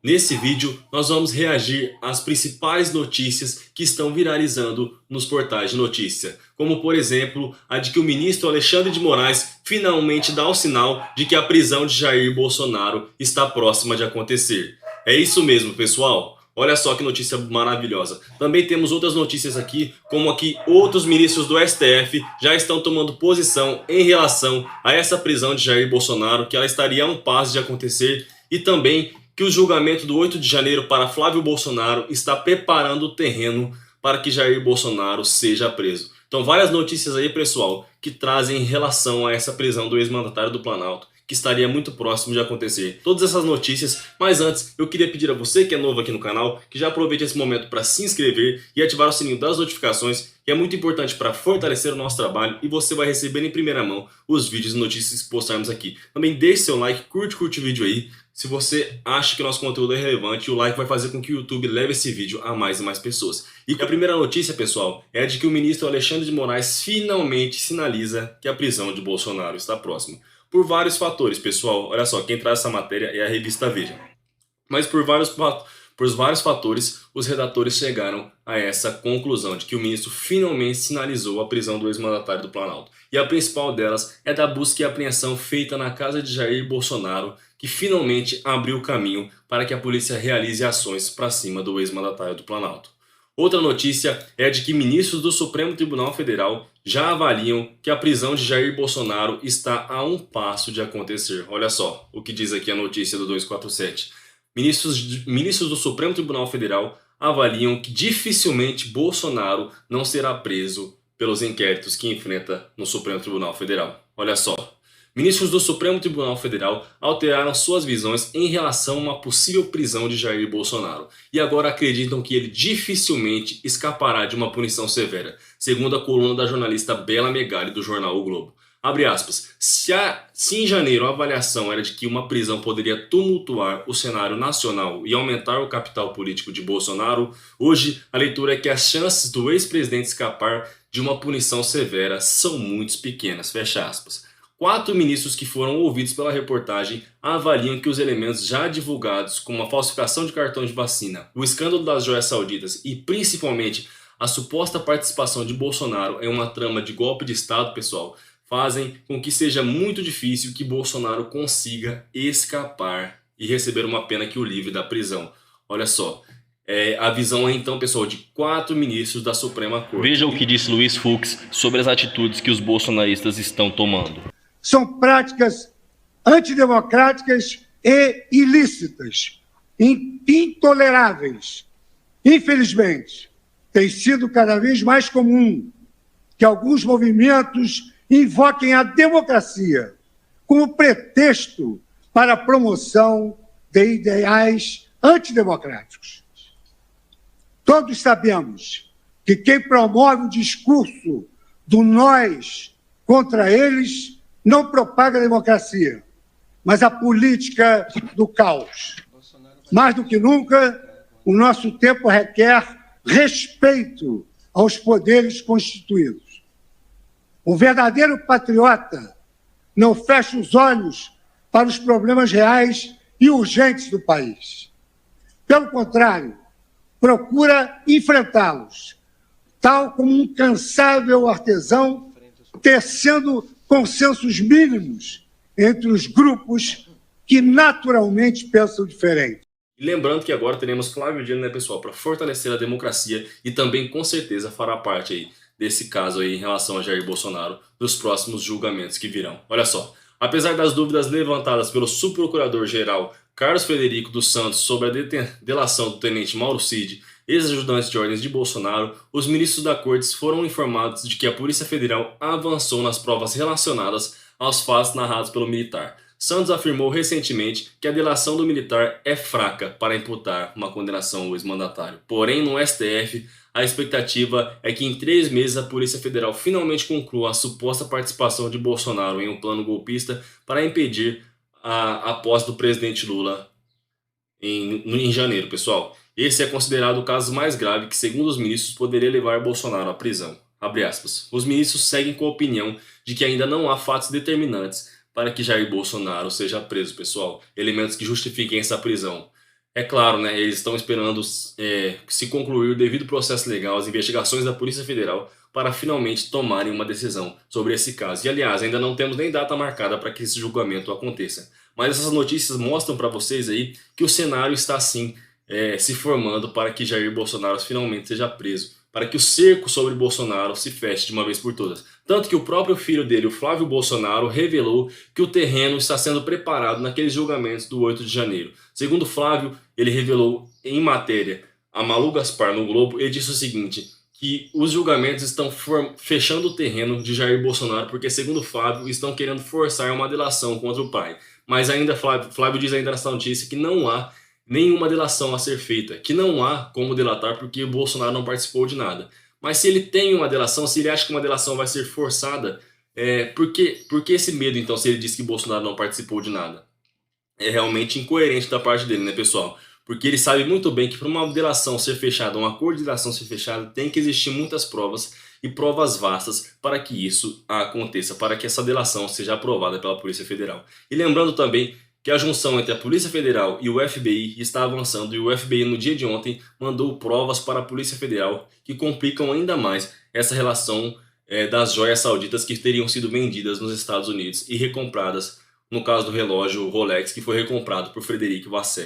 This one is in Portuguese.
Nesse vídeo, nós vamos reagir às principais notícias que estão viralizando nos portais de notícia, como por exemplo, a de que o ministro Alexandre de Moraes finalmente dá o sinal de que a prisão de Jair Bolsonaro está próxima de acontecer. É isso mesmo, pessoal. Olha só que notícia maravilhosa. Também temos outras notícias aqui, como aqui outros ministros do STF já estão tomando posição em relação a essa prisão de Jair Bolsonaro, que ela estaria a um passo de acontecer, e também que o julgamento do 8 de janeiro para Flávio Bolsonaro está preparando o terreno para que Jair Bolsonaro seja preso. Então várias notícias aí, pessoal, que trazem relação a essa prisão do ex-mandatário do Planalto, que estaria muito próximo de acontecer. Todas essas notícias, mas antes eu queria pedir a você que é novo aqui no canal, que já aproveite esse momento para se inscrever e ativar o sininho das notificações, que é muito importante para fortalecer o nosso trabalho e você vai receber em primeira mão os vídeos e notícias que postarmos aqui. Também deixe seu like, curte o vídeo aí, se você acha que o nosso conteúdo é relevante, o like vai fazer com que o YouTube leve esse vídeo a mais e mais pessoas. E a primeira notícia, pessoal, é a de que o ministro Alexandre de Moraes finalmente sinaliza que a prisão de Bolsonaro está próxima. Por vários fatores, pessoal. Olha só, quem traz essa matéria é a revista Veja. Mas por vários fatores, os redatores chegaram a essa conclusão de que o ministro finalmente sinalizou a prisão do ex-mandatário do Planalto. E a principal delas é da busca e apreensão feita na casa de Jair Bolsonaro, que finalmente abriu o caminho para que a polícia realize ações para cima do ex-mandatário do Planalto. Outra notícia é a de que ministros do Supremo Tribunal Federal já avaliam que a prisão de Jair Bolsonaro está a um passo de acontecer. Olha só o que diz aqui a notícia do 247. Ministros do Supremo Tribunal Federal avaliam que dificilmente Bolsonaro não será preso pelos inquéritos que enfrenta no Supremo Tribunal Federal. Olha só. Ministros do Supremo Tribunal Federal alteraram suas visões em relação a uma possível prisão de Jair Bolsonaro e agora acreditam que ele dificilmente escapará de uma punição severa, segundo a coluna da jornalista Bela Megali do jornal O Globo. Abre aspas, se em janeiro a avaliação era de que uma prisão poderia tumultuar o cenário nacional e aumentar o capital político de Bolsonaro, hoje a leitura é que as chances do ex-presidente escapar de uma punição severa são muito pequenas, fecha aspas. 4 ministros que foram ouvidos pela reportagem avaliam que os elementos já divulgados, como a falsificação de cartões de vacina, o escândalo das joias sauditas e principalmente a suposta participação de Bolsonaro em uma trama de golpe de Estado, pessoal, fazem com que seja muito difícil que Bolsonaro consiga escapar e receber uma pena que o livre da prisão. Olha só, a visão é então, pessoal, de 4 ministros da Suprema Corte. Veja o que disse Luiz Fux sobre as atitudes que os bolsonaristas estão tomando. São práticas antidemocráticas e ilícitas, intoleráveis. Infelizmente, tem sido cada vez mais comum que alguns movimentos invoquem a democracia como pretexto para a promoção de ideais antidemocráticos. Todos sabemos que quem promove o discurso do nós contra eles não propaga a democracia, mas a política do caos. Mais do que nunca, o nosso tempo requer respeito aos poderes constituídos. O verdadeiro patriota não fecha os olhos para os problemas reais e urgentes do país. Pelo contrário, procura enfrentá-los, tal como um incansável artesão tecendo consensos mínimos entre os grupos que naturalmente pensam diferente. E lembrando que agora teremos Flávio Dino, né, pessoal, para fortalecer a democracia e também com certeza fará parte aí desse caso aí em relação a Jair Bolsonaro nos próximos julgamentos que virão. Olha só, apesar das dúvidas levantadas pelo subprocurador-geral Carlos Frederico dos Santos sobre a delação do tenente Mauro Cid, ex-ajudante de ordens de Bolsonaro, os ministros da Corte foram informados de que a Polícia Federal avançou nas provas relacionadas aos fatos narrados pelo militar. Santos afirmou recentemente que a delação do militar é fraca para imputar uma condenação ao ex-mandatário. Porém, no STF, a expectativa é que em 3 meses a Polícia Federal finalmente conclua a suposta participação de Bolsonaro em um plano golpista para impedir a posse do presidente Lula em janeiro, pessoal. Esse é considerado o caso mais grave que, segundo os ministros, poderia levar Bolsonaro à prisão. Abre aspas. Os ministros seguem com a opinião de que ainda não há fatos determinantes para que Jair Bolsonaro seja preso, pessoal. Elementos que justifiquem essa prisão. É claro, né, eles estão esperando se concluir o devido processo legal, as investigações da Polícia Federal, para finalmente tomarem uma decisão sobre esse caso. E aliás, ainda não temos nem data marcada para que esse julgamento aconteça. Mas essas notícias mostram para vocês aí que o cenário está sim se formando para que Jair Bolsonaro finalmente seja preso, para que o cerco sobre Bolsonaro se feche de uma vez por todas. Tanto que o próprio filho dele, o Flávio Bolsonaro, revelou que o terreno está sendo preparado naqueles julgamentos do 8 de janeiro. Segundo Flávio, ele revelou em matéria a Malu Gaspar no Globo, ele disse o seguinte, que os julgamentos estão fechando o terreno de Jair Bolsonaro porque, segundo Flávio, estão querendo forçar uma delação contra o pai. Mas ainda Flávio diz ainda nessa notícia que não há nenhuma delação a ser feita, que não há como delatar porque o Bolsonaro não participou de nada. Mas se ele tem uma delação, se ele acha que uma delação vai ser forçada, por que esse medo então se ele diz que Bolsonaro não participou de nada? É realmente incoerente da parte dele, né, pessoal? Porque ele sabe muito bem que para uma delação ser fechada, um acordo de delação ser fechado, tem que existir muitas provas e provas vastas para que isso aconteça, para que essa delação seja aprovada pela Polícia Federal. E lembrando também que a junção entre a Polícia Federal e o FBI está avançando e o FBI no dia de ontem mandou provas para a Polícia Federal que complicam ainda mais essa relação das joias sauditas que teriam sido vendidas nos Estados Unidos e recompradas, no caso do relógio Rolex, que foi recomprado por Frederic Vasseur.